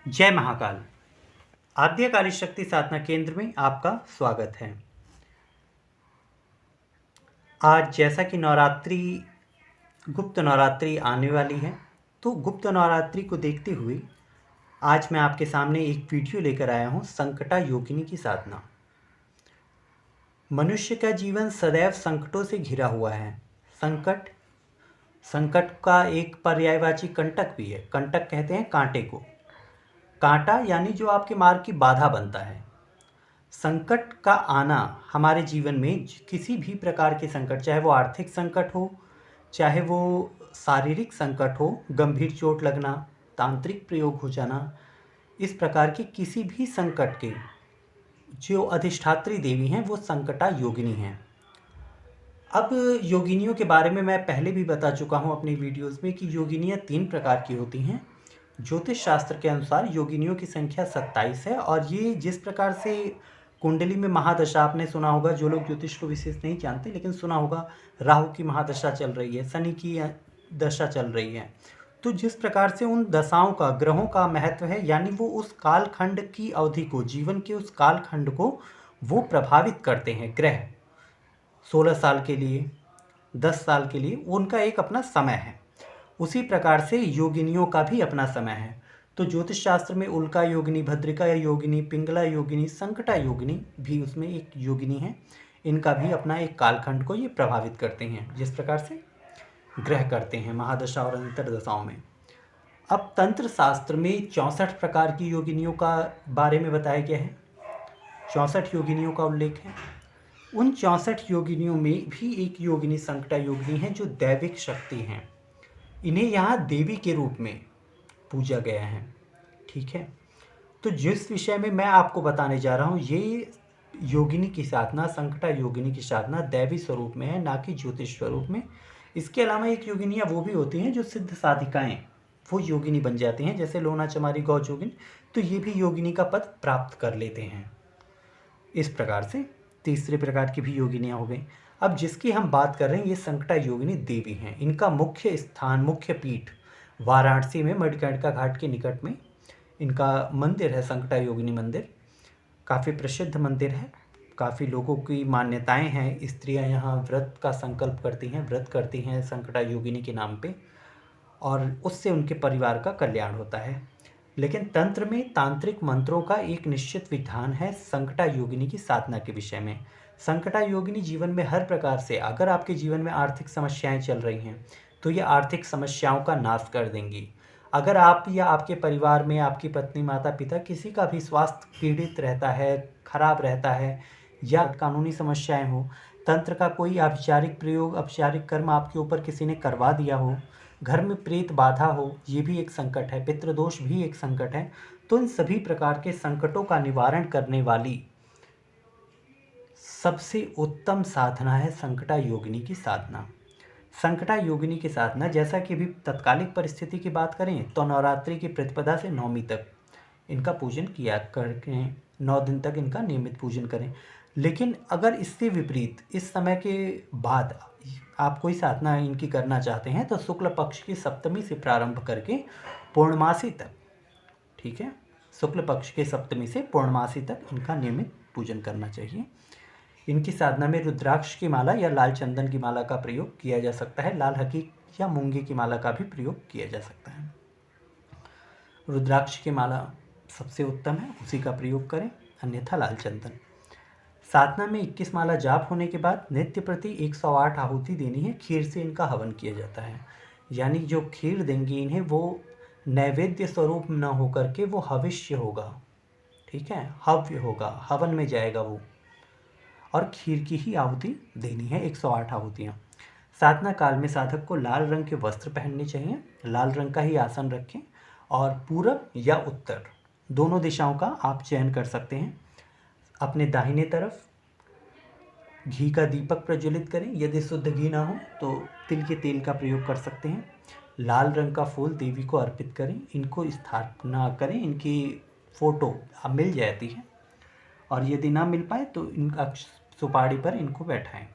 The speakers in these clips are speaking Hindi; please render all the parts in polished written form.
जय महाकाल। आद्यकाली शक्ति साधना केंद्र में आपका स्वागत है। आज जैसा कि गुप्त नवरात्रि आने वाली है, तो गुप्त नवरात्रि को देखते हुए आज मैं आपके सामने एक वीडियो लेकर आया हूँ, संकटा योगिनी की साधना। मनुष्य का जीवन सदैव संकटों से घिरा हुआ है। संकट का एक पर्यायवाची कंटक भी है। कंटक कहते हैं कांटे को। कांटा यानी जो आपके मार्ग की बाधा बनता है। संकट का आना हमारे जीवन में किसी भी प्रकार के संकट, चाहे वो आर्थिक संकट हो, चाहे वो शारीरिक संकट हो, गंभीर चोट लगना, तांत्रिक प्रयोग हो जाना, इस प्रकार के किसी भी संकट के जो अधिष्ठात्री देवी हैं वो संकटा योगिनी हैं। अब योगिनियों के बारे में मैं पहले भी बता चुका हूँ अपनी वीडियोस में कि योगिनियाँ 3 प्रकार की होती हैं। ज्योतिष शास्त्र के अनुसार योगिनियों की संख्या 27 है और ये जिस प्रकार से कुंडली में महादशा, आपने सुना होगा, जो लोग ज्योतिष को विशेष नहीं जानते लेकिन सुना होगा, राहु की महादशा चल रही है, शनि की दशा चल रही है, तो जिस प्रकार से उन दशाओं का, ग्रहों का महत्व है, यानी वो उस कालखंड की अवधि को, जीवन के उस कालखंड को वो प्रभावित करते हैं। ग्रह 16 साल के लिए, 10 साल के लिए उनका एक अपना समय है। उसी प्रकार से योगिनियों का भी अपना समय है। तो ज्योतिष शास्त्र में उल्का योगिनी, भद्रिका योगिनी, पिंगला योगिनी, संकटा योगिनी भी उसमें एक योगिनी है। इनका भी अपना एक कालखंड को ये प्रभावित करते हैं, जिस प्रकार से ग्रह करते हैं महादशा और अंतरदशाओं में। अब तंत्र शास्त्र में 64 प्रकार की योगिनियों का बारे में बताया गया है। 64 योगिनियों का उल्लेख है। उन 64 योगिनियों में भी एक योगिनी संकटा योगिनी है जो दैविक शक्ति हैं। इन्हें यहाँ देवी के रूप में पूजा गया है। ठीक है, तो जिस विषय में मैं आपको बताने जा रहा हूँ, ये योगिनी की साधना, संकटा योगिनी की साधना दैवी स्वरूप में है, ना कि ज्योतिष स्वरूप में। इसके अलावा एक योगिनियाँ वो भी होती हैं जो सिद्ध साधिकाएँ, वो योगिनी बन जाती हैं, जैसे लोना चमारी गौ जोगिन, तो ये भी योगिनी का पद प्राप्त कर लेते हैं। इस प्रकार से तीसरे प्रकार की भी योगिनियाँ हो गई। अब जिसकी हम बात कर रहे हैं, ये संकटा योगिनी देवी हैं। इनका मुख्य स्थान, मुख्य पीठ वाराणसी में मणिकर्णिका घाट के निकट में इनका मंदिर है, संकटा योगिनी मंदिर। काफ़ी प्रसिद्ध मंदिर है, काफ़ी लोगों की मान्यताएं हैं। स्त्रियां यहाँ व्रत का संकल्प करती हैं, व्रत करती हैं संकटा योगिनी के नाम पे, और उससे उनके परिवार का कल्याण होता है। लेकिन तंत्र में तांत्रिक मंत्रों का एक निश्चित विधान है संकटा योगिनी की साधना के विषय में। संकटा योगिनी जीवन में हर प्रकार से, अगर आपके जीवन में आर्थिक समस्याएं चल रही हैं तो ये आर्थिक समस्याओं का नाश कर देंगी। अगर आप या आपके परिवार में आपकी पत्नी, माता पिता, किसी का भी स्वास्थ्य पीड़ित रहता है, खराब रहता है, या कानूनी समस्याएं हो, तंत्र का कोई औपचारिक प्रयोग, औपचारिक कर्म आपके ऊपर किसी ने करवा दिया हो, घर में प्रेत बाधा हो, ये भी एक संकट है, पितृदोष भी एक संकट है, तो इन सभी प्रकार के संकटों का निवारण करने वाली सबसे उत्तम साधना है संकटा योगिनी की साधना। संकटा योगिनी की साधना, जैसा कि अभी तत्कालिक परिस्थिति की बात करें तो नवरात्रि की प्रतिपदा से नवमी तक इनका पूजन किया करके 9 दिन तक इनका नियमित पूजन करें। लेकिन अगर इससे विपरीत इस समय के बाद आप कोई साधना इनकी करना चाहते हैं तो शुक्ल पक्ष की सप्तमी से प्रारंभ करके पूर्णमासी तक, ठीक है, शुक्ल पक्ष के सप्तमी से पूर्णमासी तक इनका नियमित पूजन करना चाहिए। इनकी साधना में रुद्राक्ष की माला या लाल चंदन की माला का प्रयोग किया जा सकता है। लाल हकीक या मूंगे की माला का भी प्रयोग किया जा सकता है। रुद्राक्ष की माला सबसे उत्तम है, उसी का प्रयोग करें, अन्यथा लाल चंदन। साधना में 21 माला जाप होने के बाद नित्य प्रति 108 आहुति देनी है। खीर से इनका हवन किया जाता है, यानी जो खीर देंगी इन्हें वो नैवेद्य स्वरूप न होकर के वो हविष्य होगा, ठीक है, हव्य होगा, हवन में जाएगा वो, और खीर की ही आहुति देनी है, 108 आहुतियाँ। साधना काल में साधक को लाल रंग के वस्त्र पहनने चाहिए, लाल रंग का ही आसन रखें, और पूरब या उत्तर दोनों दिशाओं का आप चयन कर सकते हैं। अपने दाहिने तरफ घी का दीपक प्रज्वलित करें, यदि शुद्ध घी ना हो तो तिल के तेल का प्रयोग कर सकते हैं। लाल रंग का फूल देवी को अर्पित करें, इनको स्थापना करें, इनकी फ़ोटो अब मिल जाती है, और यदि ना मिल पाए तो इनका सुपाड़ी पर इनको बैठाएं,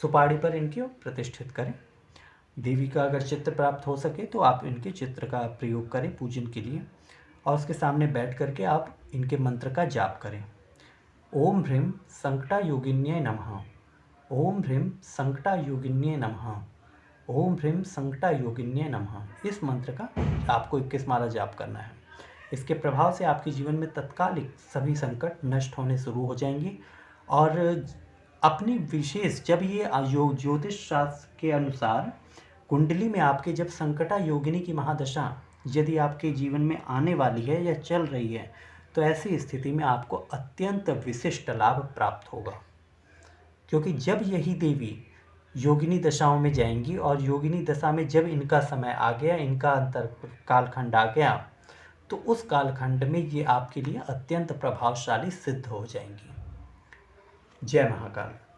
सुपाड़ी पर इनको प्रतिष्ठित करें। देवी का अगर चित्र प्राप्त हो सके तो आप इनके चित्र का प्रयोग करें पूजन के लिए। और उसके सामने बैठ करके आप इनके मंत्र का जाप करें। ओम ह्रीं संकटायोगिन्यै नमः। ओम ह्रीं संकटायोगिन्यै नमः। ओम ह्रीं संकटायोगिन्यै नमः। इस मंत्र का आपको 21 माला जाप करना है। इसके प्रभाव से आपके जीवन में तत्कालिक सभी संकट नष्ट होने शुरू हो जाएंगे। और अपनी विशेष, जब ये ज्योतिष शास्त्र के अनुसार कुंडली में आपके जब संकटा योगिनी की महादशा यदि आपके जीवन में आने वाली है या चल रही है, तो ऐसी स्थिति में आपको अत्यंत विशिष्ट लाभ प्राप्त होगा। क्योंकि जब यही देवी योगिनी दशाओं में जाएंगी और योगिनी दशा में जब इनका समय आ गया, इनका अंतर कालखंड आ गया, तो उस कालखंड में ये आपके लिए अत्यंत प्रभावशाली सिद्ध हो जाएंगी। जय महाकाल।